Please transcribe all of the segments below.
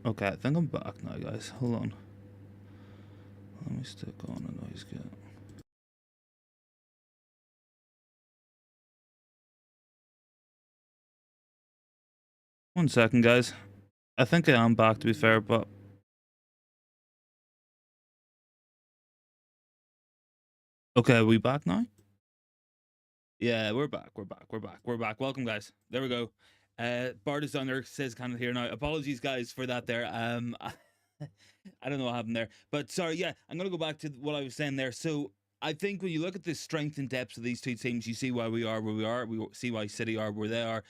Okay, I think I'm back now, guys. Hold on. Let me stick on a noise gate. One second, guys. I think I am back, to be fair, but... Okay, are we back now? Yeah, we're back. We're back. Welcome, guys. There we go. Bart is on there, says kind of here now. Apologies, guys, for that there. I don't know what happened there. But sorry, yeah, I'm going to go back to what I was saying there. So I think when you look at the strength and depth of these two teams, you see why we are where we are. We see why City are where they are.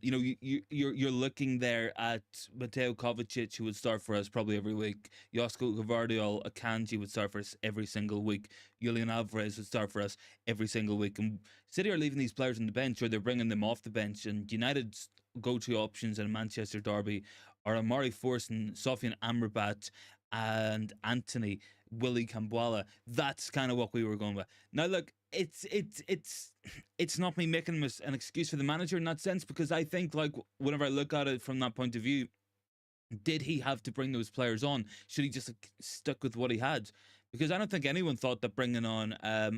You know, you're looking there at Mateo Kovacic, who would start for us probably every week. Josko Gvardiol, Akanji would start for us every single week. Julian Alvarez would start for us every single week. And City are leaving these players on the bench, or they're bringing them off the bench. And United's go-to options in a Manchester derby are Amari Forson, Sofian Amrabat, and Anthony Willie Cambuala. That's kind of what we were going with. Now, look, it's not me making an excuse for the manager in that sense, because I think, like, whenever I look at it from that point of view, did he have to bring those players on? Should he just stuck with what he had? Because I don't think anyone thought that bringing on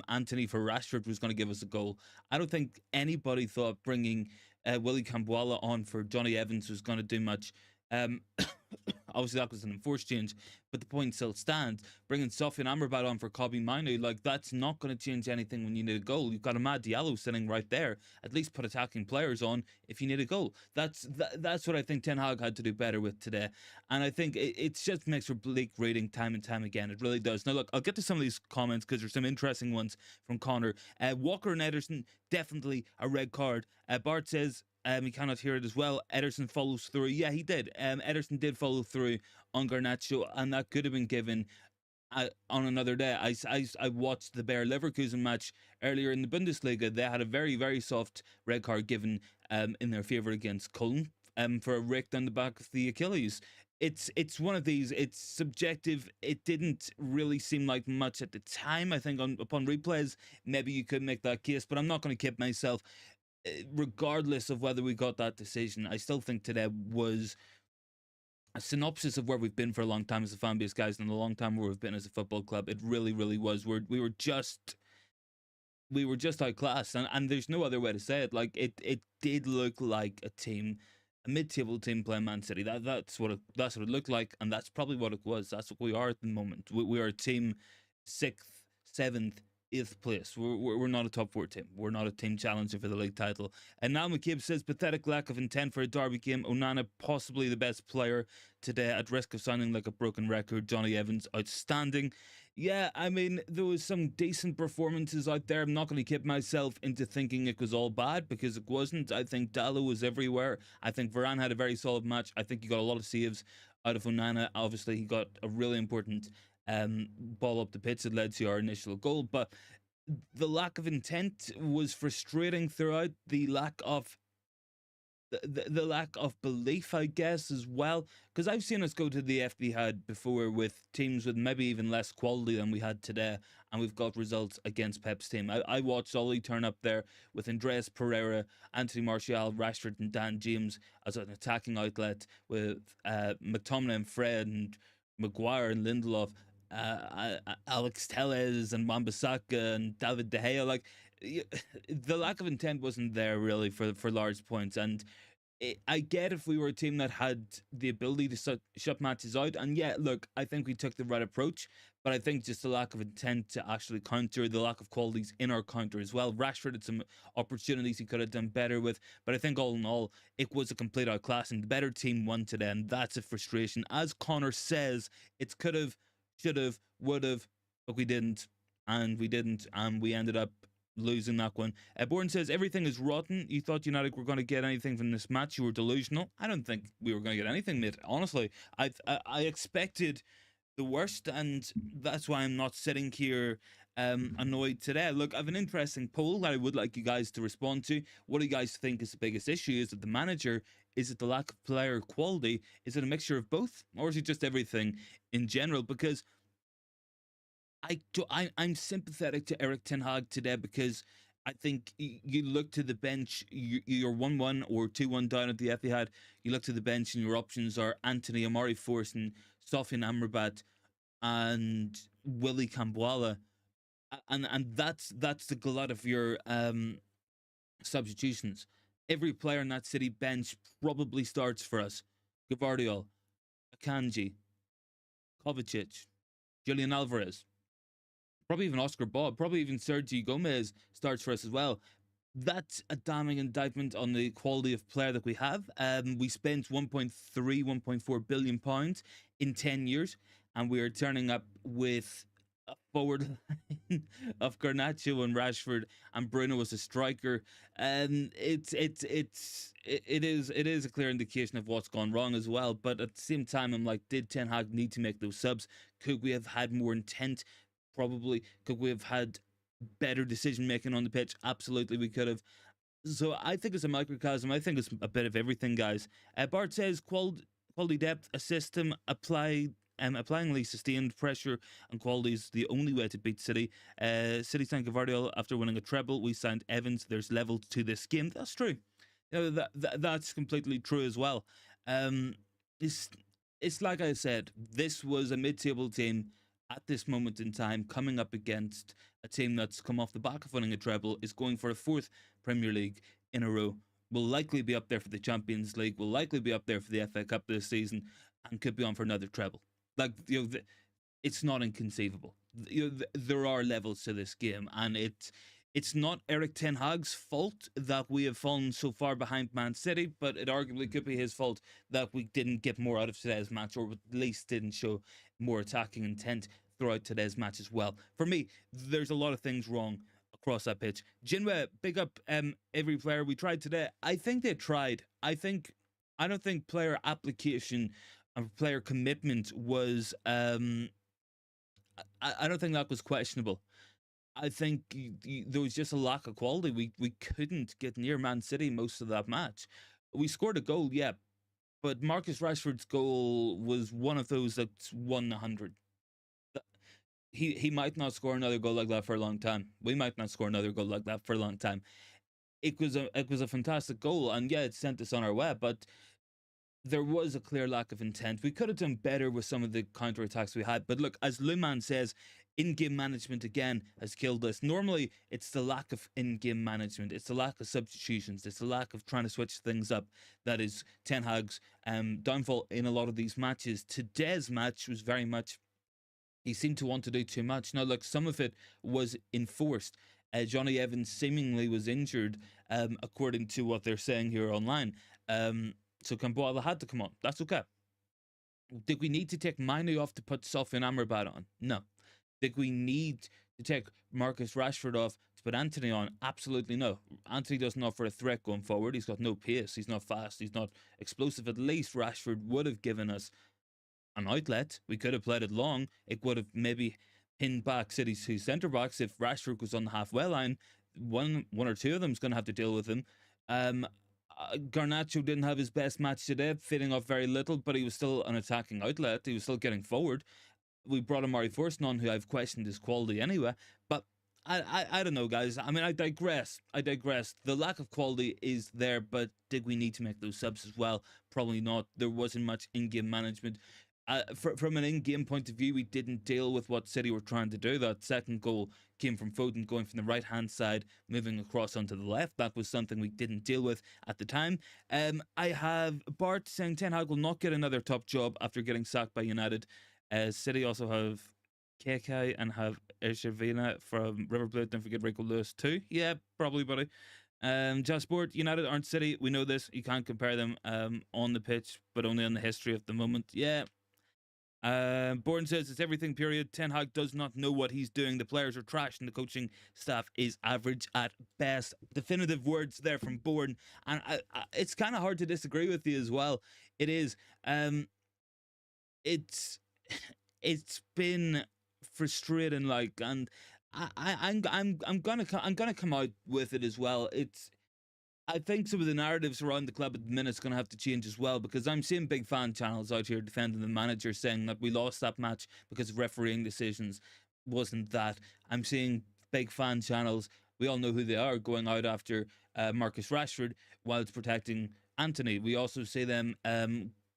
Anthony for Rashford was going to give us a goal. I don't think anybody thought bringing Willie Cambuala on for Johnny Evans was going to do much. Obviously, that was an enforced change, but the point still stands. Bringing Sofian Amrabat on for Kobe Minu, like, that's not going to change anything when you need a goal. You've got Amad Diallo sitting right there. At least put attacking players on if you need a goal. That's what I think Ten Hag had to do better with today. And I think it just makes for bleak reading time and time again. It really does. Now, look, I'll get to some of these comments because there's some interesting ones from Connor. Walker and Ederson, definitely a red card. Bart says, he cannot hear it as well. Ederson follows through. Yeah, he did. Ederson did follow through on Garnacho, and that could have been given on another day. I watched the Bayer Leverkusen match earlier in the Bundesliga. They had a very, very soft red card given in their favour against Köln for a rake down the back of the Achilles. It's one of these. It's subjective. It didn't really seem like much at the time. I think upon replays, maybe you could make that case, but I'm not going to kid myself. Regardless of whether we got that decision, I still think today was a synopsis of where we've been for a long time as a fan base, guys, and a long time where we've been as a football club. It really, really was. We were just outclassed, and there's no other way to say it. Like, it did look like a team, a mid-table team playing Man City. That's what it looked like, and that's probably what it was. That's what we are at the moment. We are a team 6th, 7th, 8th place. We're not a top 4 team. We're not a team challenger for the league title. And now McCabe says, pathetic lack of intent for a derby game. Onana, possibly the best player today, at risk of sounding like a broken record. Johnny Evans, outstanding. Yeah, I mean, there was some decent performances out there. I'm not going to kid myself into thinking it was all bad, because it wasn't. I think Dallo was everywhere. I think Varane had a very solid match. I think he got a lot of saves out of Onana. Obviously, he got a really important ball up the pitch that led to our initial goal. But the lack of intent was frustrating throughout. The lack of belief, I guess, as well, because I've seen us go to the FB before with teams with maybe even less quality than we had today, and we've got results against Pep's team. I watched Ollie turn up there with Andreas Pereira, Anthony Martial, Rashford, and Dan James as an attacking outlet, with McTominay and Fred and Maguire and Lindelof, Alex Telles and Wan-Bissaka and David De Gea. Like, the lack of intent wasn't there really for large points. And I get if we were a team that had the ability to shut matches out. And yeah, look, I think we took the right approach, but I think just the lack of intent to actually counter, the lack of qualities in our counter as well. Rashford had some opportunities he could have done better with, but I think all in all, it was a complete outclass, and the better team won today, and that's a frustration. As Connor says, it's could have, should have, would have, but we didn't, and we ended up losing that one. Bourne says, everything is rotten. You thought United were going to get anything from this match. You were delusional. I don't think we were going to get anything, mate. Honestly, I expected the worst, and that's why I'm not sitting here annoyed today. Look, I have an interesting poll that I would like you guys to respond to. What do you guys think is the biggest issue? Is it the manager? Is it the lack of player quality? Is it a mixture of both? Or is it just everything in general? Because I'm sympathetic to Erik Ten Hag today, because I think you look to the bench, you're 1-1 or 2-1 down at the Etihad. You look to the bench, and your options are Anthony Amari Forson, Sofian Amrabat, and Willie Camboala. And that's the glut of your substitutions. Every player in that City bench probably starts for us. Gavardiol, Akanji, Kovacic, Julian Alvarez, probably even Oscar Bob, probably even Sergio Gomez starts for us as well. That's a damning indictment on the quality of player that we have. We spent 1.3, 1.4 billion pounds in 10 years, and we are turning up with a forward line of Garnacho and Rashford, and Bruno as a striker. It is a clear indication of what's gone wrong as well. But at the same time, I'm like, did Ten Hag need to make those subs? Could we have had more intent? Probably. Could we have had better decision making on the pitch? Absolutely, we could have. So I think it's a microcosm. I think it's a bit of everything, guys. Bart says quality depth, a system applyingly sustained pressure and quality is the only way to beat City. City signed Gavardiol after winning a treble. We signed Evans. There's levels to this game. That's true. You know, that's completely true as well. It's it's like I said. This was a mid-table team at this moment in time, coming up against a team that's come off the back of winning a treble, is going for a fourth Premier League in a row, will likely be up there for the Champions League, will likely be up there for the FA Cup this season, and could be on for another treble. Like, you know, it's not inconceivable. You know, there are levels to this game, and it's not Erik Ten Hag's fault that we have fallen so far behind Man City, but it arguably could be his fault that we didn't get more out of today's match, or at least didn't show more attacking intent throughout today's match as well. For me, there's a lot of things wrong across that pitch. Jinwe, big up every player we tried today. I think they tried. I don't think player application and player commitment was I don't think that was questionable. I think there was just a lack of quality. We couldn't get near Man City most of that match. We scored a goal, yeah, but Marcus Rashford's goal was one of those that's 1-100. He might not score another goal like that for a long time. We might not score another goal like that for a long time. It was a fantastic goal, and yeah, it sent us on our way, but there was a clear lack of intent. We could have done better with some of the counterattacks we had. But look, as Luman says, in-game management again has killed us. Normally, it's the lack of in-game management. It's the lack of substitutions. It's the lack of trying to switch things up that is Ten Hag's downfall in a lot of these matches. Today's match was very much, he seemed to want to do too much. Now, look, some of it was enforced. Johnny Evans seemingly was injured, according to what they're saying here online. So Camboala had to come on. That's okay. Did we need to take Manu off to put Sofian Amrabat on? No. Did we need to take Marcus Rashford off to put Anthony on? Absolutely no. Anthony doesn't offer a threat going forward. He's got no pace. He's not fast. He's not explosive. At least Rashford would have given us an outlet. We could have played it long. It would have maybe pinned back City's two centre-backs if Rashford was on the halfway line. One or two of them's going to have to deal with him. Garnacho didn't have his best match today, fitting off very little, but he was still an attacking outlet. He was still getting forward. We brought Amari Forson on, who I've questioned his quality anyway. But I don't know, guys. I mean, I digress. The lack of quality is there, but did we need to make those subs as well? Probably not. There wasn't much in-game management. From an in-game point of view, we didn't deal with what City were trying to do. That second goal came from Foden going from the right-hand side, moving across onto the left. That was something we didn't deal with at the time. I have Bart saying Ten Hag will not get another top job after getting sacked by United. City also have KK and have Ershavina from River Plate. Don't forget Rico Lewis too. Yeah, probably, buddy. Just Sport, United aren't City. We know this. You can't compare them on the pitch, but only on the history of the moment. Yeah. Bourne says it's everything, period. Ten Hag does not know what he's doing. The players are trash and the coaching staff is average at best. Definitive words there from Bourne. And it's kind of hard to disagree with you as well. It is. It's been frustrating, like, and I'm gonna come out with it as well. I think some of the narratives around the club at the minute is going to have to change as well, because I'm seeing big fan channels out here defending the manager, saying that we lost that match because of refereeing decisions. Wasn't that. I'm seeing big fan channels We all know who they are, going out after Marcus Rashford whilst protecting Anthony. We also see them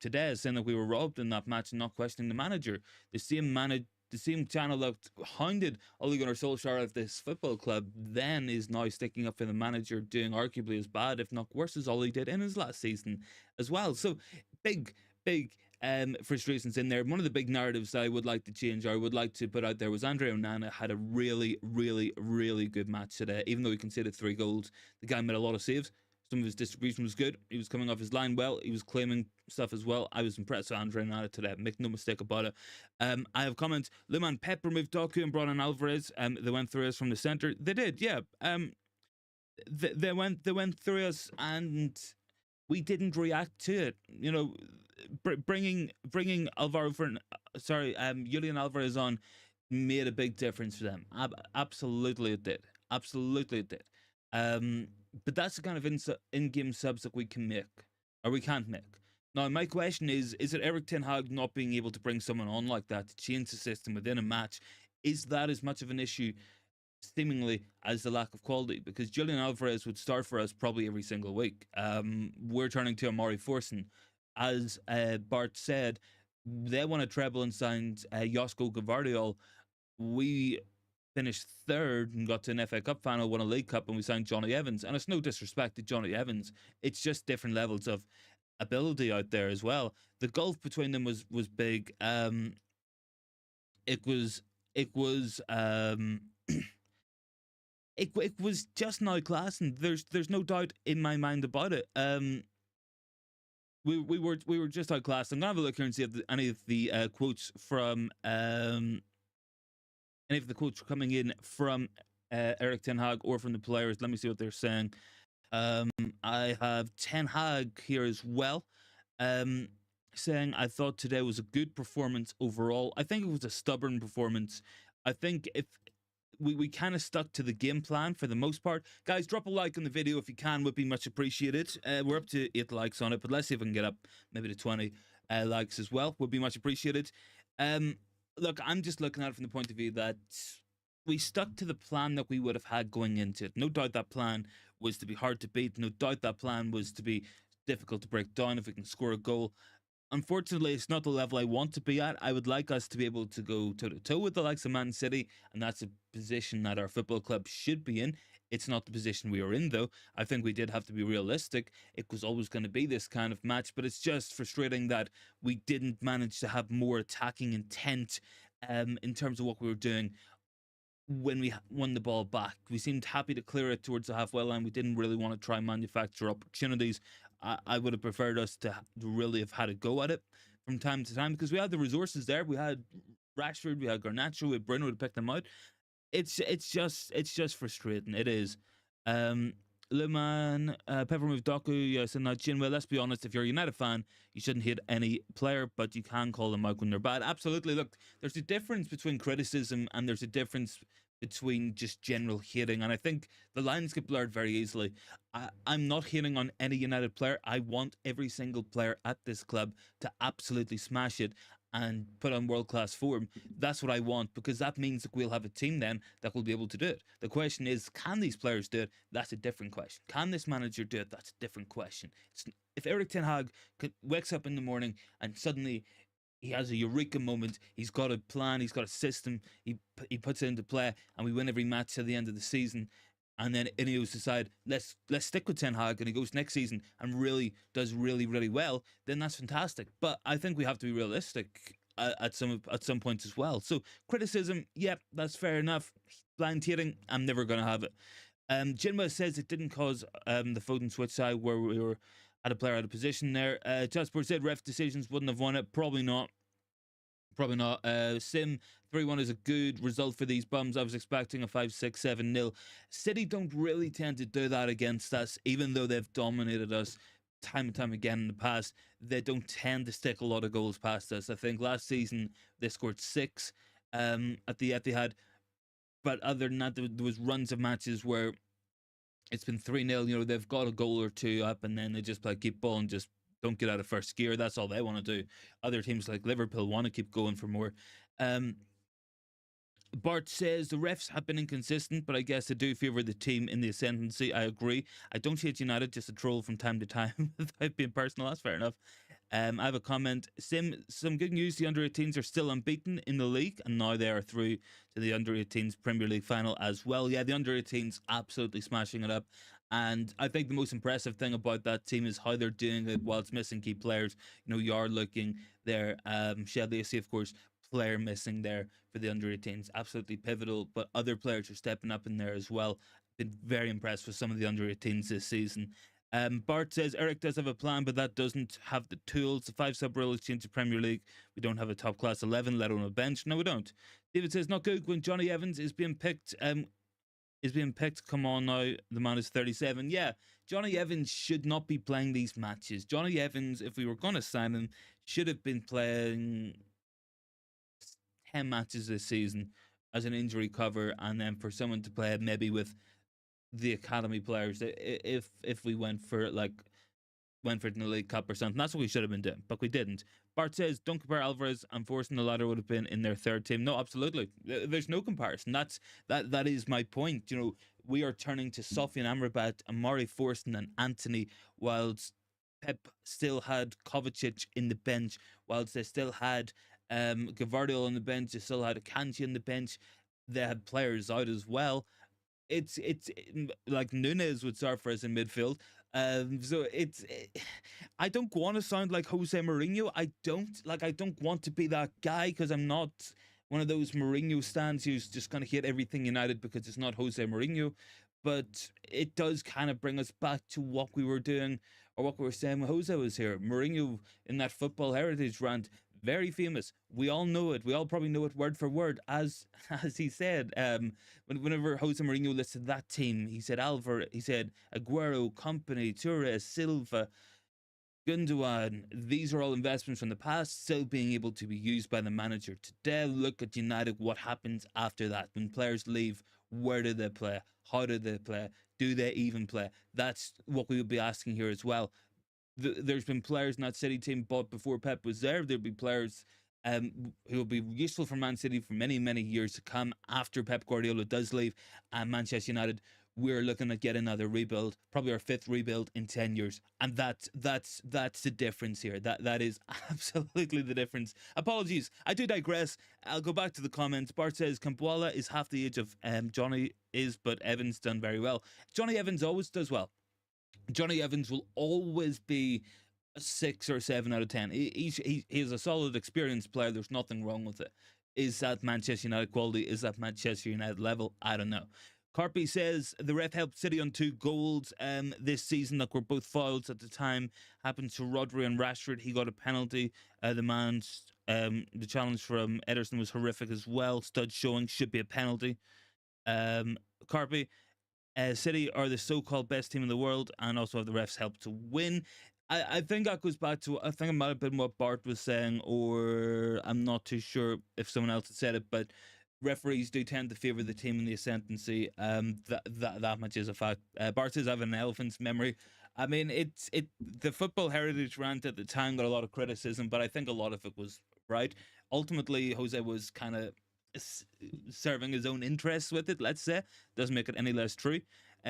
today saying that we were robbed in that match and not questioning the manager. The same channel that hounded Ole Gunnar Solskjaer of this football club then is now sticking up for the manager, doing arguably as bad, if not worse, as Ole did in his last season as well. So big frustrations in there. One of the big narratives that I would like to change, or I would like to put out there, was Andre Onana had a really good match today. Even though he conceded 3 goals, the guy made a lot of saves. Some of his distribution was good. He was coming off his line well. He was claiming stuff as well. I was impressed with Andre Onana today. Make no mistake about it. I have comments. Luman Pep removed Doku and brought in Alvarez. They went through us from the center. They did, yeah. They went through us and we didn't react to it. You know, bringing Alvaro Julian Alvarez on made a big difference for them. Absolutely it did. Absolutely it did. But that's the kind of in-game subs that we can make, or we can't make. Now, my question is it Erik Ten Hag not being able to bring someone on like that to change the system within a match? Is that as much of an issue, seemingly, as the lack of quality? Because Julian Alvarez would start for us probably every single week. We're turning to Amari Forson. As Bart said, they won a treble and signed Josko Gvardiol. We finished 3rd and got to an FA Cup final, won a League Cup, and we signed Johnny Evans. And it's no disrespect to Johnny Evans. It's just different levels of ability out there as well. The gulf between them was big. It was it was just now class, and there's no doubt in my mind about it. We were just outclassed. I'm gonna have a look here and see if any of the quotes from any of the quotes coming in from Erik Ten Hag or from the players. Let me see what they're saying. I have Ten Hag here as well, saying, I thought today was a good performance overall. I think it was a stubborn performance. I think if we kind of stuck to the game plan for the most part. Guys, drop a like on the video if you can, would be much appreciated. We're up to 8 likes on it, but let's see if we can get up maybe to 20 likes as well. Would be much appreciated. Look, I'm just looking at it from the point of view that we stuck to the plan that we would have had going into it. No doubt that plan was to be hard to beat. No doubt that plan was to be difficult to break down if we can score a goal. Unfortunately, it's not the level I want to be at. I would like us to be able to go toe-to-toe with the likes of Man City, and that's a position that our football club should be in. It's not the position we are in, though. I think we did have to be realistic. It was always going to be this kind of match, but it's just frustrating that we didn't manage to have more attacking intent in terms of what we were doing when we won the ball back. We seemed happy to clear it towards the halfway line. We didn't really want to try and manufacture opportunities. I would have preferred us to really have had a go at it from time to time, because we had the resources there. We had Rashford, we had Garnacho, we had Bruno to pick them out. It's just frustrating. It is. Luman, Peppermint Doku, yes, and Chinwell. Let's be honest, if you're a United fan, you shouldn't hate any player, but you can call them out when they're bad. Absolutely. Look, there's a difference between criticism and there's a difference between just general hating, and I think the lines get blurred very easily. I'm not hating on any United player. I want every single player at this club to absolutely smash it and put on world-class form. That's what I want, because that means that we'll have a team then that will be able to do it. The question is, can these players do it? That's a different question. Can this manager do it? That's a different question. If Erik Ten Hag wakes up in the morning and suddenly he has a eureka moment, he's got a plan, he's got a system, he puts it into play, and we win every match till the end of the season, and then Ineos decide, let's stick with Ten Hag, and he goes next season and really does really well, then that's fantastic. But I think we have to be realistic at some points as well. So criticism, yep, that's fair enough. Blind hating, I'm never going to have it. Jinma says it didn't cause the Foden switch side where we were had a player out of position there. Jasper said ref decisions wouldn't have won it. Probably not. Probably not. Sim 3-1 is a good result for these bums. I was expecting a 5-6-7-0. City don't really tend to do that against us, even though they've dominated us time and time again in the past. They don't tend to stick a lot of goals past us. I think last season they scored 6 at the Etihad, but other than that, there was runs of matches where it's been 3-0. You know, they've got a goal or two up, and then they just play keep ball and just don't get out of first gear. That's all they want to do. Other teams like Liverpool want to keep going for more. Bart says the refs have been inconsistent, but I guess they do favour the team in the ascendancy. I agree. I don't hate United, just a troll from time to time without being personal. That's fair enough. I have a comment. Some good news. The under 18s are still unbeaten in the league, and now they are through to the under 18s Premier League final as well. Yeah, the under 18s absolutely smashing it up. And I think the most impressive thing about that team is how they're doing it whilst missing key players. You know, you are looking there. Shell Lacey, of course, player missing there for the under 18s. Absolutely pivotal, but other players are stepping up in there as well. Been very impressed with some of the under 18s this season. Bart says Erik does have a plan, but that doesn't have the tools. The 5 sub rule has changed the Premier League. We don't have a top class 11, let alone a bench. No, we don't. David says not good when Johnny Evans is being picked. Come on now, the man is 37. Yeah, Johnny Evans should not be playing these matches. Johnny Evans, if we were going to sign him, should have been playing 10 matches this season as an injury cover, and then for someone to play maybe with the academy players, if we went for it in the League Cup or something. That's what we should have been doing, but we didn't. Bart says, don't compare Alvarez and Forson. The latter would have been in their third team. No, absolutely. There's no comparison. That is my point. You know, we are turning to Sofian Amrabat, Amari Forson, and Anthony, whilst Pep still had Kovacic in the bench, whilst they still had Gavardiol on the bench, they still had Akanji on the bench. They had players out as well. It's like Nunes would start for us in midfield. So I don't want to sound like Jose Mourinho. I don't want to be that guy, because I'm not one of those Mourinho stands who's just going to hate everything United because it's not Jose Mourinho. But it does kind of bring us back to what we were doing, or what we were saying when Jose was here. Mourinho in that football heritage rant, very famous. We all know it. We all probably know it word for word, as he said. Whenever Jose Mourinho listed that team, he said he said Aguero, Company, Torres, Silva, Gundogan. These are all investments from the past, still being able to be used by the manager today. Look at United. What happens after that when players leave? Where do they play? How do they play? Do they even play? That's what we would be asking here as well. There's been players in that City team bought before Pep was there. There'll be players who will be useful for Man City for many, many years to come after Pep Guardiola does leave. And Manchester United, we're looking at getting another rebuild, probably our 5th rebuild in 10 years. And that's the difference here. That is absolutely the difference. Apologies, I do digress. I'll go back to the comments. Bart says Campuala is half the age of Johnny is, but Evans done very well. Johnny Evans always does well. Johnny Evans will always be a 6 or 7 out of 10. He's a solid, experienced player. There's nothing wrong with it. Is that Manchester United quality? Is that Manchester United level? I don't know. Carpy says the ref helped City on 2 goals this season that were both fouls at the time. Happened to Rodri and Rashford. He got a penalty. The challenge from Ederson was horrific as well. Stud showing, should be a penalty. Carpy, City are the so-called best team in the world, and also have the refs help to win. I think that goes back to, I think it might have been what Bart was saying, or I'm not too sure if someone else had said it, but referees do tend to favour the team in the ascendancy. That much is a fact. Bart says I have an elephant's memory. I mean, the football heritage rant at the time got a lot of criticism, but I think a lot of it was right. Ultimately, Jose was kind of serving his own interests with it, let's say. Doesn't make it any less true.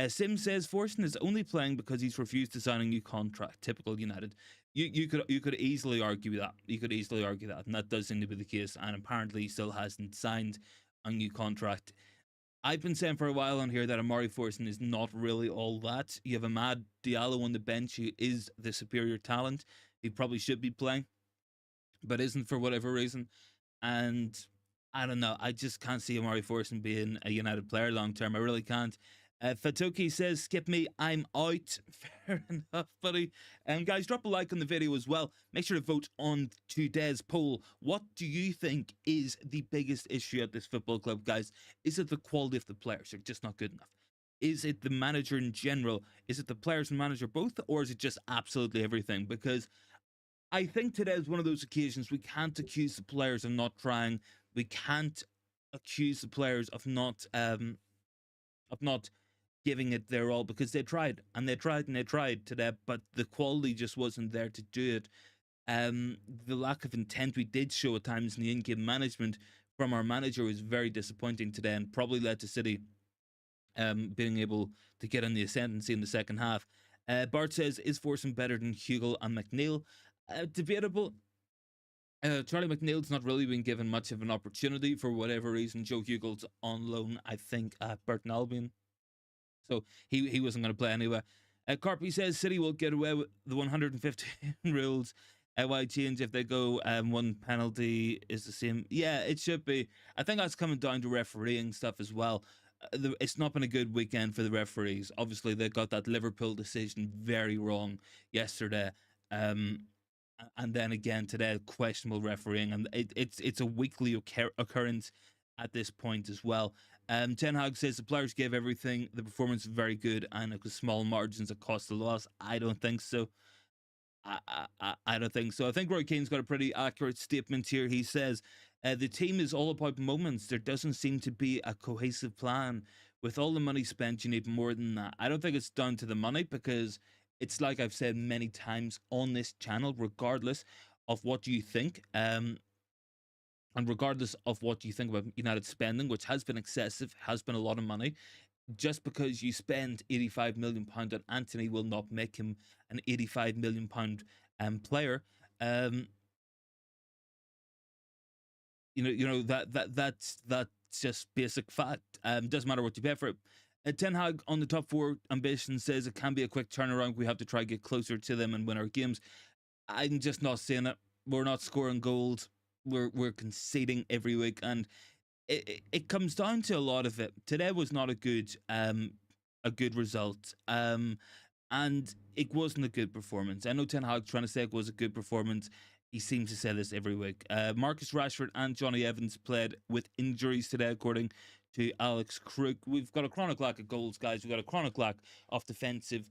Sim says Forson is only playing because he's refused to sign a new contract. Typical United. You could easily argue that. You could easily argue that, and that does seem to be the case. And apparently, he still hasn't signed a new contract. I've been saying for a while on here that Amari Forson is not really all that. You have Amad Diallo on the bench, who is the superior talent. He probably should be playing, but isn't for whatever reason. And I don't know. I just can't see Amari Forson being a United player long term. I really can't. Fatoki says, skip me, I'm out. Fair enough, buddy. Guys, drop a like on the video as well. Make sure to vote on today's poll. What do you think is the biggest issue at this football club, guys? Is it the quality of the players? They're just not good enough. Is it the manager in general? Is it the players and manager both? Or is it just absolutely everything? Because I think today is one of those occasions we can't accuse the players of not trying. We can't accuse the players of not giving it their all, because they tried and they tried and they tried today, but the quality just wasn't there to do it. The lack of intent we did show at times in the in-game management from our manager was very disappointing today, and probably led to City being able to get on the ascendancy in the second half. Bart says, is Forson better than Hugo and McNeil? Debatable. Charlie McNeil's not really been given much of an opportunity for whatever reason. Joe Hugo's on loan, I think, at Burton Albion, so he wasn't going to play anyway. Carpy says City will get away with the 115 rules. Why change if they go one penalty is the same? Yeah, it should be. I think that's coming down to refereeing stuff as well. It's not been a good weekend for the referees. Obviously, they got that Liverpool decision very wrong yesterday. And then again today, questionable refereeing, and it's a weekly occurrence at this point as well. Ten Hag says the players gave everything. The performance is very good, and it was small margins that cost the loss. I don't think so. I don't think so. I think Roy Keane's got a pretty accurate statement here. He says the team is all about moments. There doesn't seem to be a cohesive plan. With all the money spent, you need more than that. I don't think it's down to the money, because it's like I've said many times on this channel, regardless of what you think, and regardless of what you think about United spending, which has been excessive, has been a lot of money, just because you spend £85 million on Anthony will not make him an £85 million player. That's just basic fact. Doesn't matter what you pay for it. Ten Hag on the top four ambition says it can be a quick turnaround. We have to try to get closer to them and win our games. I'm just not seeing it. We're not scoring goals. We're conceding every week, and it comes down to a lot of it. Today was not a good result, and it wasn't a good performance. I know Ten Hag trying to say it was a good performance. He seems to say this every week. Marcus Rashford and Johnny Evans played with injuries today, according to Alex Crook. We've got a chronic lack of goals, guys. We've got a chronic lack of defensive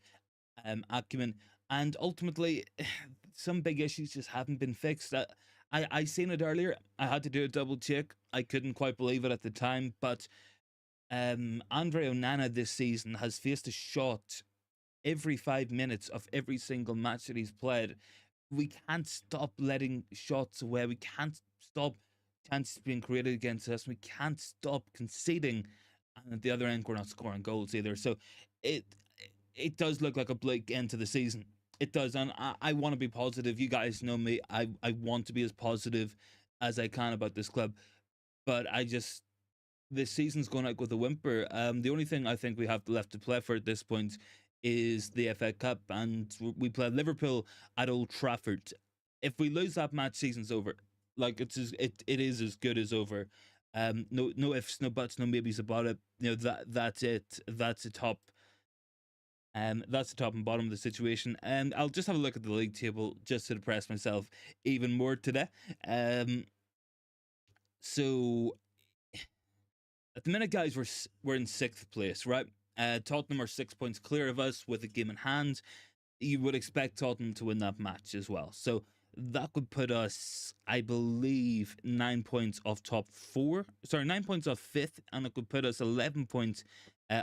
acumen, and ultimately, some big issues just haven't been fixed. I seen it earlier. I had to do a double check. I couldn't quite believe it at the time, but Andre Onana this season has faced a shot every 5 minutes of every single match that he's played. We can't stop letting shots away. We can't stop chances being created against us. We can't stop conceding. And at the other end, we're not scoring goals either. So it does look like a bleak end to the season. It does. And I want to be positive. You guys know me. I want to be as positive as I can about this club. But this season's going out with a whimper. The only thing I think we have left to play for at this point is the FA Cup, and we play Liverpool at Old Trafford. If we lose that match, season's over. Like it is as good as over. No ifs, no buts, no maybes about it. That's it. That's the top. That's the top and bottom of the situation. And I'll just have a look at the league table just to depress myself even more today. So at the minute, guys, we're in 6th place, right? Tottenham are 6 points clear of us with a game in hand. You would expect Tottenham to win that match as well. So that would put us, I believe, 9 points off top 4. Sorry, 9 points off 5th, and it could put us 11 points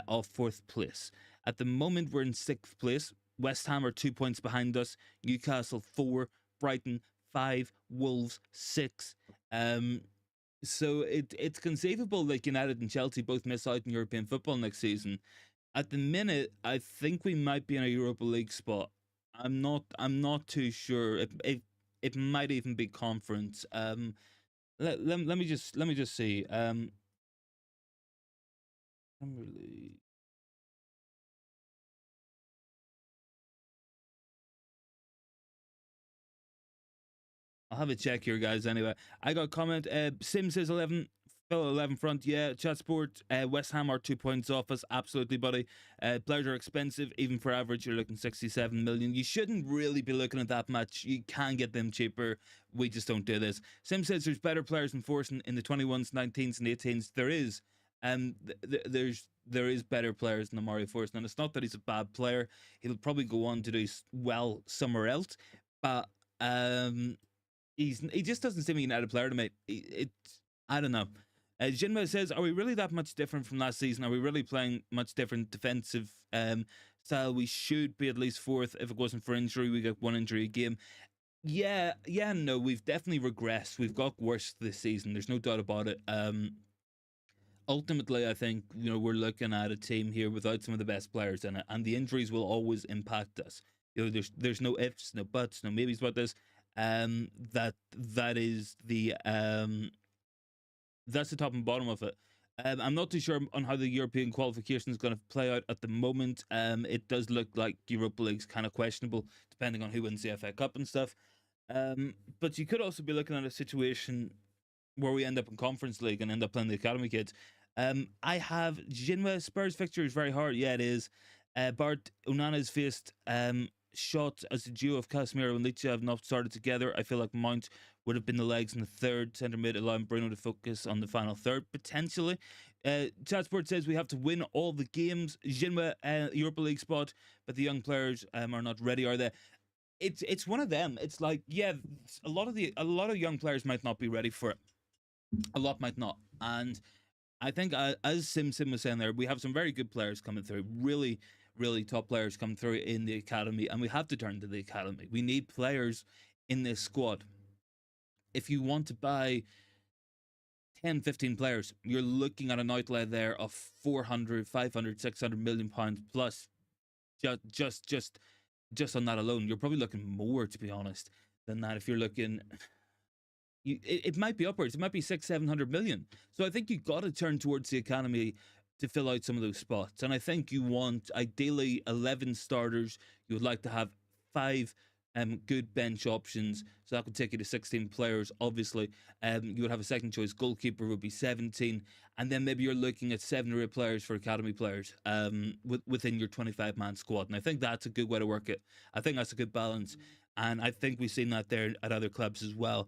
off 4th place. At the moment, we're in 6th place. West Ham are 2 points behind us. Newcastle 4, Brighton 5, Wolves 6. So it's conceivable that United and Chelsea both miss out in European football next season. At the minute, I think we might be in a Europa League spot. I'm not too sure. It might even be conference. Let me just see. I'll have a check here, guys. Anyway, I got a comment. Sim says 11. Fellow 11 front, yeah. Chat Sport, West Ham are 2 points off us. Absolutely, buddy. Players are expensive. Even for average, you're looking 67 million. You shouldn't really be looking at that much. You can get them cheaper. We just don't do this. Sim says there's better players than Forson in the 21s, 19s, and 18s. There is. There is better players than Amari Forson. And it's not that he's a bad player. He'll probably go on to do well somewhere else. But he just doesn't seem a United player to me. I don't know. Jinma says, are we really that much different from last season? Are we really playing much different defensive style? We should be at least 4th. If it wasn't for injury, we get 1 injury a game. Yeah, no, we've definitely regressed. We've got worse this season. There's no doubt about it. Ultimately, I think we're looking at a team here without some of the best players in it, and the injuries will always impact us. There's no ifs, no buts, no maybes about this. That is that's the top and bottom of it. I'm not too sure on how the European qualification is going to play out at the moment. It does look like Europa League's kind of questionable, depending on who wins the FA Cup and stuff. But you could also be looking at a situation where we end up in Conference League and end up playing the academy kids. I have Jinwa Spurs fixture is very hard. Yeah, it is. Bart Onana's faced shot as the duo of Casemiro and Licha have not started together. I feel like Mount would have been the legs in the third centre mid, allowing Bruno to focus on the final third potentially. Chatsport says we have to win all the games. Jinwa Europa League spot, but the young players are not ready, are they? It's one of them. It's like, yeah, a lot of young players might not be ready for it. A lot might not, and I think as Sim was saying there, we have some very good players coming through. Really, really top players coming through in the academy, and we have to turn to the academy. We need players in this squad. If you want to buy 10, 15 players, you're looking at an outlay there of 400, 500, 600 million pounds plus. Just on that alone, you're probably looking more, to be honest, than that. If you're looking, it might be upwards. It might be 600, 700 million. So I think you got to turn towards the academy to fill out some of those spots. And I think you want ideally 11 starters. You would like to have 5 good bench options. So that could take you to 16 players. Obviously, you would have a second choice goalkeeper would be 17, and then maybe you're looking at 7 or 8 players for academy players within your 25-man squad. And I think that's a good way to work it. I think that's a good balance, and I think we've seen that there at other clubs as well.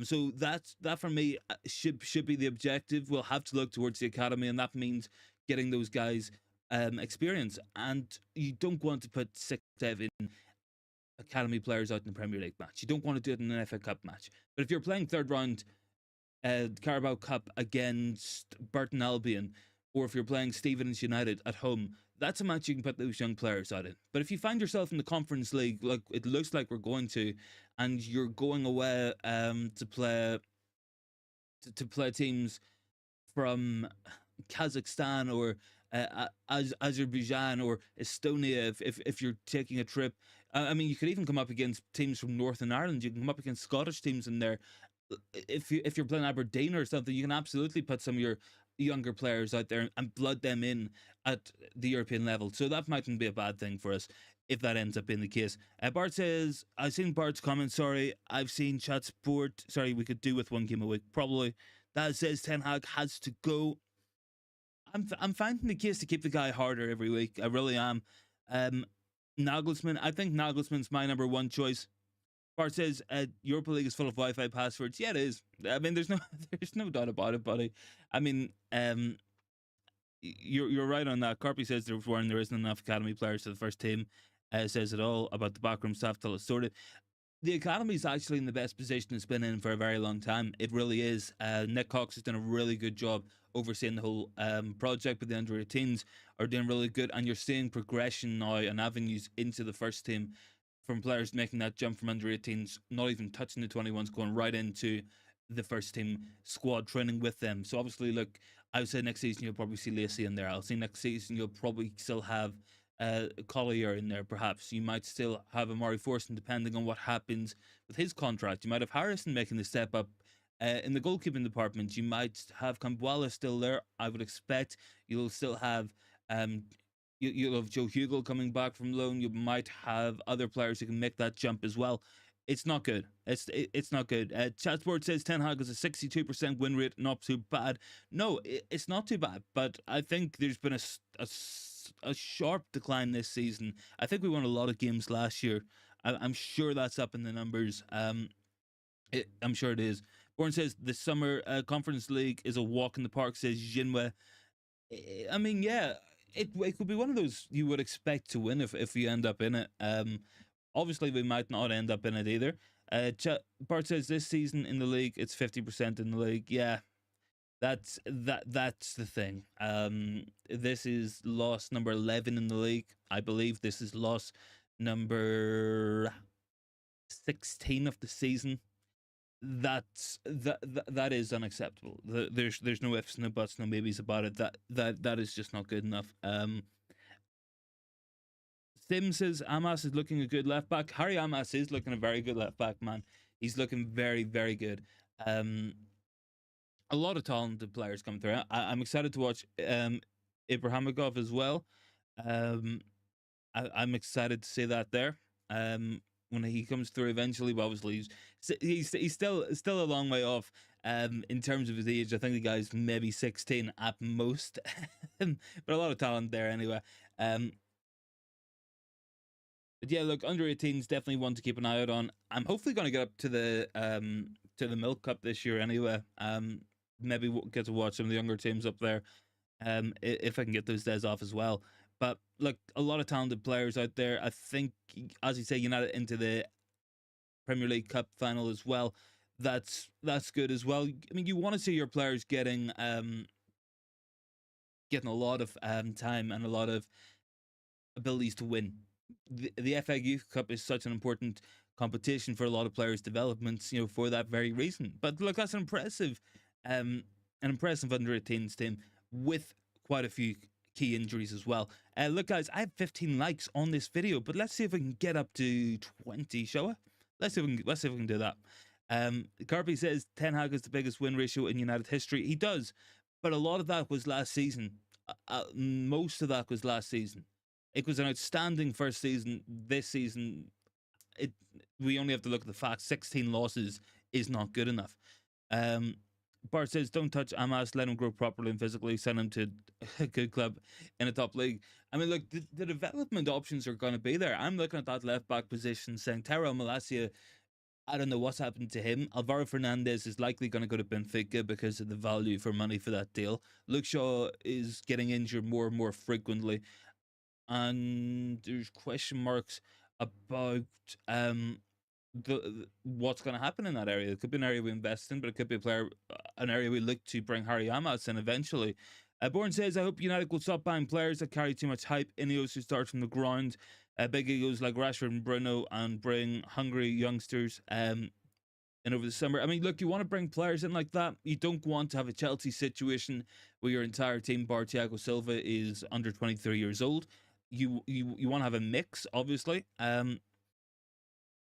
So that for me should be the objective. We'll have to look towards the academy, and that means getting those guys experience. And you don't want to put 6, 7 academy players out in the Premier League match. You don't want to do it in an FA Cup match. But if you're playing third round Carabao Cup against Burton Albion, or if you're playing Stevenage United at home, that's a match you can put those young players out in. But if you find yourself in the Conference League, like it looks like we're going to, and you're going away to play teams from Kazakhstan or Azerbaijan or Estonia, if you're taking a trip. I mean, you could even come up against teams from Northern Ireland. You can come up against Scottish teams in there. If you're playing Aberdeen or something, you can absolutely put some of your younger players out there and blood them in at the European level. So that mightn't be a bad thing for us if that ends up being the case. Bart says, I've seen Bart's comment. Sorry, I've seen chat sport. Sorry, we could do with 1 game a week probably. That says Ten Hag has to go. I'm finding the case to keep the guy harder every week. I really am. Nagelsmann, I think Nagelsmann's my number 1 choice. Bart says Europa League is full of Wi-Fi passwords. Yeah, it is. I mean, there's no doubt about it, buddy. I mean, you're right on that. Carpy says there isn't enough academy players for the first team. Says it all about the backroom staff till it's sorted. The academy is actually in the best position it's been in for a very long time. It really is. Nick Cox has done a really good job overseeing the whole project, but the under 18s are doing really good, and you're seeing progression now and avenues into the first team from players making that jump from under 18s, not even touching the 21s, going right into the first team squad training with them. So obviously, look, I would say next season you'll probably see Lacey in there. I'll say next season you'll probably still have Collier in there, perhaps. You might still have Amari Forson, depending on what happens with his contract. You might have Harrison making the step up in the goalkeeping department. You might have Kambuala still there, I would expect. You'll still have you'll have Joe Hugel coming back from loan. You might have other players who can make that jump as well. It's not good. It's not good. Chatsport says Ten Hag has a 62% win rate, not too bad. No, it's not too bad, but I think there's been a sharp decline this season. I think we won a lot of games last year. I'm sure that's up in the numbers. I'm sure it is. Bourne says the summer Conference League is a walk in the park, says Jinwe. I mean, yeah, it could be one of those you would expect to win if you end up in it. Obviously, we might not end up in it either. Bart says this season in the league, it's 50% in the league. Yeah, that's the thing. This is loss number 11 in the league. I believe this is loss number 16 of the season. That is unacceptable. There's no ifs, no buts, no maybes about it. That is just not good enough. Sim says Amas is looking a good left back. Harry Amas is looking a very good left back, man. He's looking very, very good. A lot of talented players coming through. I'm excited to watch Ibrahimov as well. I'm excited to see that there. When he comes through eventually, but obviously he's still a long way off. In terms of his age, I think the guy's maybe 16 at most, but a lot of talent there anyway. But yeah, look, under 18s definitely one to keep an eye out on. I'm hopefully going to get up to the Milk Cup this year anyway. Maybe we'll get to watch some of the younger teams up there. If I can get those days off as well. But look, a lot of talented players out there. I think, as you say, United into the Premier League Cup final as well. That's good as well. I mean, you want to see your players getting a lot of time and a lot of abilities to win. The FA Youth Cup is such an important competition for a lot of players' developments, for that very reason. But look, that's an impressive under 18s team with quite a few key injuries as well. Look, guys, I have 15 likes on this video, but let's see if we can get up to 20, shall we? Let's see if we can do that. Carpy says Ten Hag has the biggest win ratio in United history. He does, but a lot of that was last season. Most of that was last season. It was an outstanding first season. This season, we only have to look at the facts. 16 losses is not good enough. Bart says, don't touch Amas, let him grow properly and physically, send him to a good club in a top league. I mean, look, the development options are going to be there. I'm looking at that left back position saying Tyrell Malacia, I don't know what's happened to him. Alvaro Fernandez is likely going to go to Benfica because of the value for money for that deal. Luke Shaw is getting injured more and more frequently. And there's question marks about what's going to happen in that area. It could be an area we invest in, but it could be an area we look to bring Harry Amas in eventually. Bourne says, I hope United will stop buying players that carry too much hype. Ineos who start from the ground. Big egos like Rashford and Bruno, and bring hungry youngsters in over the summer. I mean, look, you want to bring players in like that. You don't want to have a Chelsea situation where your entire team, bar Thiago Silva, is under 23 years old. You want to have a mix, obviously.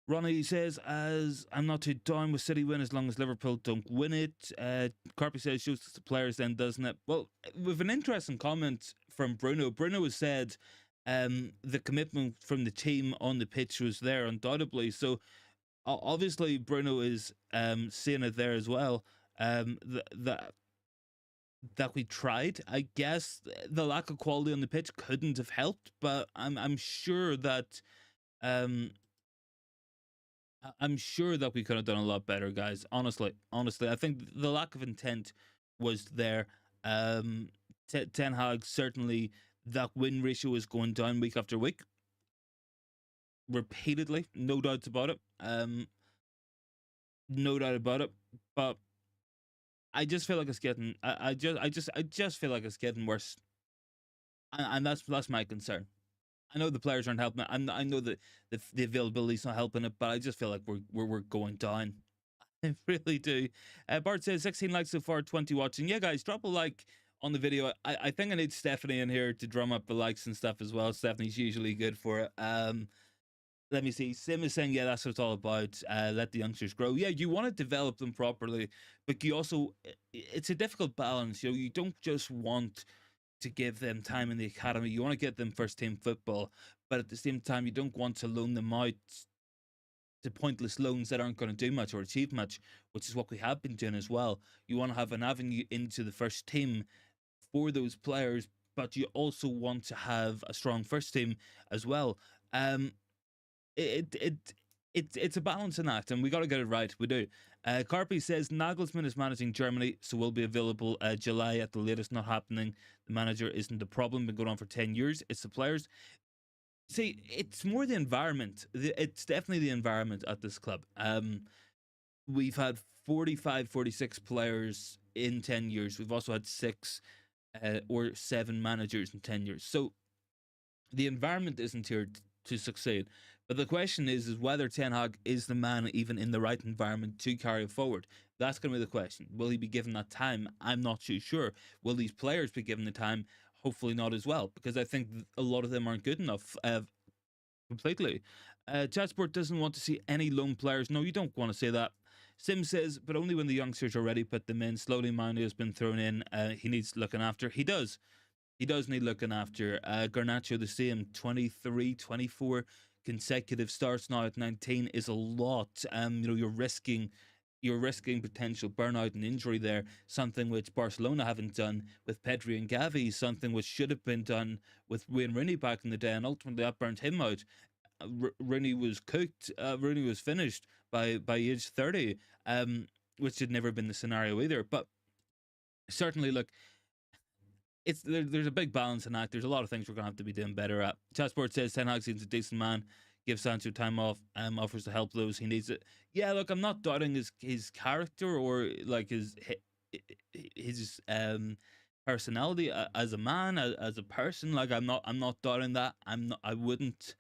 Ronnie says, as I'm not too down with City win as long as Liverpool don't win it. Carpy says, shows the players then, doesn't it? Well, with an interesting comment from Bruno. Bruno has said the commitment from the team on the pitch was there, undoubtedly. So, obviously, Bruno is seeing it there as well. That we tried. I guess the lack of quality on the pitch couldn't have helped, but I'm sure that we could have done a lot better, guys. Honestly, I think the lack of intent was there. Ten Hag, certainly that win ratio is going down week after week, repeatedly, no doubts about it. No doubt about it. But I just feel like it's getting. I just feel like it's getting worse, and that's my concern. I know the players aren't helping it. I know that the availability's not helping it, but I just feel like we're going down. I really do. Bart says 16 likes so far, 20 watching. Yeah, guys, drop a like on the video. I think I need Stephanie in here to drum up the likes and stuff as well. Stephanie's usually good for it. Let me see. Sim is saying, yeah, that's what it's all about. Let the youngsters grow. Yeah, you want to develop them properly, but you also, it's a difficult balance. You don't just want to give them time in the academy. You want to get them first team football, but at the same time, you don't want to loan them out to pointless loans that aren't going to do much or achieve much, which is what we have been doing as well. You want to have an avenue into the first team for those players, but you also want to have a strong first team as well. It's a balancing act, and we got to get it right. We do. Carpy says Nagelsmann is managing Germany, so will be available July at the latest. Not happening. The manager isn't the problem. Been going on for 10 years. It's the players. See, it's more the environment. It's definitely the environment at this club. We've had 45, 46 players in 10 years. We've also had 6 or 7 managers in 10 years. So the environment isn't here to succeed. But the question is whether Ten Hag is the man even in the right environment to carry it forward. That's going to be the question. Will he be given that time? I'm not too sure. Will these players be given the time? Hopefully not as well, because I think a lot of them aren't good enough completely. Chatsport doesn't want to see any lone players. No, you don't want to say that. Sim says, but only when the youngsters are ready, put them in. Slowly, Manu has been thrown in. He needs looking after. He does. He does need looking after. Garnacho the same. 23, 24 consecutive starts now at 19 is a lot. You're risking potential burnout and injury there, something which Barcelona haven't done with Pedri and Gavi, something which should have been done with Wayne Rooney back in the day, and ultimately that burnt him out. Rooney was cooked. Rooney was finished by age 30, which had never been the scenario either. But certainly, look, there's a big balancing act. There's a lot of things we're gonna have to be doing better at. Chatsport says Ten Hag seems a decent man. Gives Sancho time off. Offers to help those he needs it. Yeah, look, I'm not doubting his character or like his personality as a man, as a person. Like I'm not doubting that. I wouldn't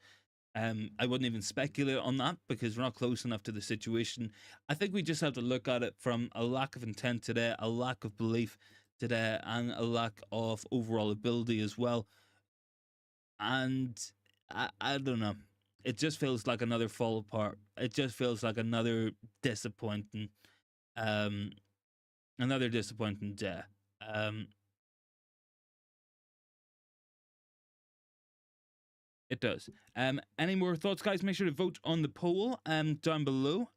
even speculate on that because we're not close enough to the situation. I think we just have to look at it from a lack of intent today, a lack of belief today, and a lack of overall ability as well. And I don't know. It just feels like another fall apart. It just feels like disappointing, um, another disappointing day. Um, It does. Any more thoughts, guys? Make sure to vote on the poll down below.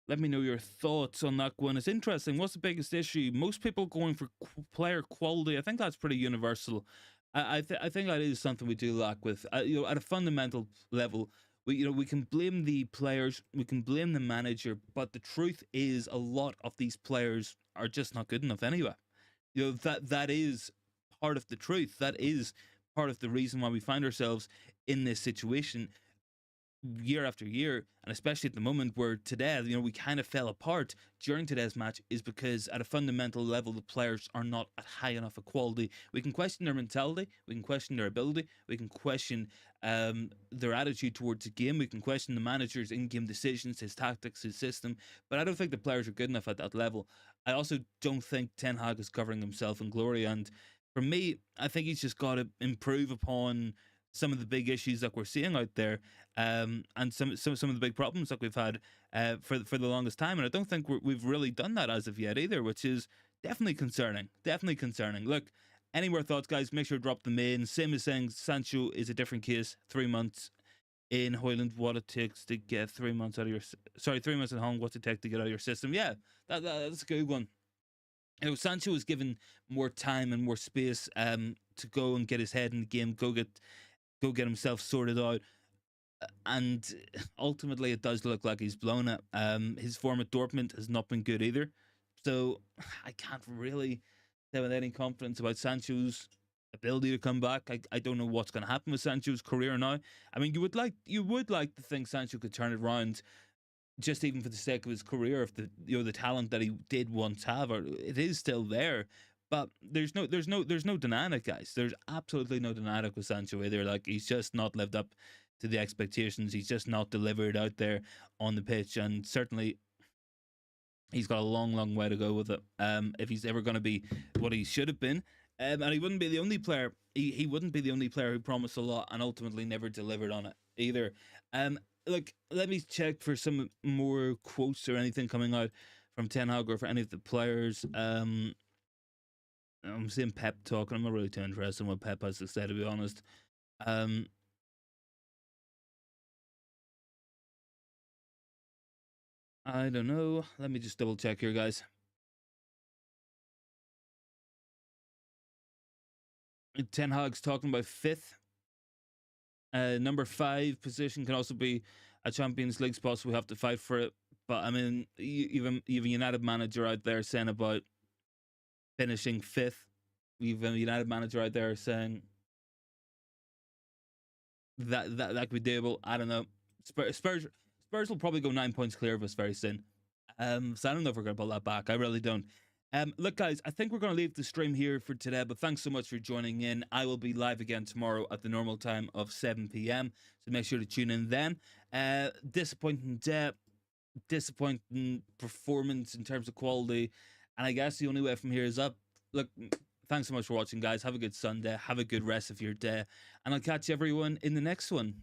Let me know your thoughts on that one. It's interesting. What's the biggest issue? Most people going for player quality. I think that's pretty universal. I think that is something we do lack with. At a fundamental level, we can blame the players, we can blame the manager, but the truth is a lot of these players are just not good enough anyway. That is part of the truth. That is part of the reason why we find ourselves in this situation year after year, and especially at the moment where today, we kind of fell apart during today's match, is because at a fundamental level, the players are not at high enough a quality. We can question their mentality, we can question their ability, we can question their attitude towards the game, we can question the manager's in-game decisions, his tactics, his system, but I don't think the players are good enough at that level. I also don't think Ten Hag is covering himself in glory, and for me, I think he's just got to improve upon some of the big issues that we're seeing out there, and some of the big problems that we've had for the longest time. And I don't think we've really done that as of yet either, which is definitely concerning. Definitely concerning. Look, any more thoughts, guys? Make sure to drop them in. Sim is saying Sancho is a different case. 3 months in Hoyland, what it takes to get 3 months out of your 3 months at home, what's it take to get out of your system? Yeah, that's a good one. Sancho was given more time and more space to go and get his head in the game, go get himself sorted out, and ultimately it does look like he's blown it. His form at Dortmund has not been good either, so I can't really say with any confidence about Sancho's ability to come back. I don't know what's going to happen with Sancho's career now. I mean, you would like to think Sancho could turn it around, just even for the sake of his career, if the talent that he did once have, or it is still there. But there's no denying it, guys. There's absolutely no denying it with Sancho either. Like, he's just not lived up to the expectations. He's just not delivered out there on the pitch, and certainly he's got a long way to go with it. If he's ever going to be what he should have been, and he wouldn't be the only player. He wouldn't be the only player who promised a lot and ultimately never delivered on it either. Look, let me check for some more quotes or anything coming out from Ten Hag or for any of the players. I'm seeing Pep talking. I'm not really too interested in what Pep has to say, to be honest. I don't know. Let me just double check here, guys. Ten Hag's talking about fifth. Number 5 position can also be a Champions League spot, so we have to fight for it. But I mean, even a United manager out there saying about finishing 5th. We've a United manager out there saying that could be doable. I don't know. Spurs will probably go 9 points clear of us very soon. So I don't know if we're gonna pull that back. I really don't. Look, guys, I think we're going to leave the stream here for today, but thanks so much for joining in. I will be live again tomorrow at the normal time of 7 p.m. So make sure to tune in then. Disappointing day, disappointing performance in terms of quality, and I guess the only way from here is up. Look, thanks so much for watching, guys. Have a good Sunday. Have a good rest of your day, and I'll catch everyone in the next one.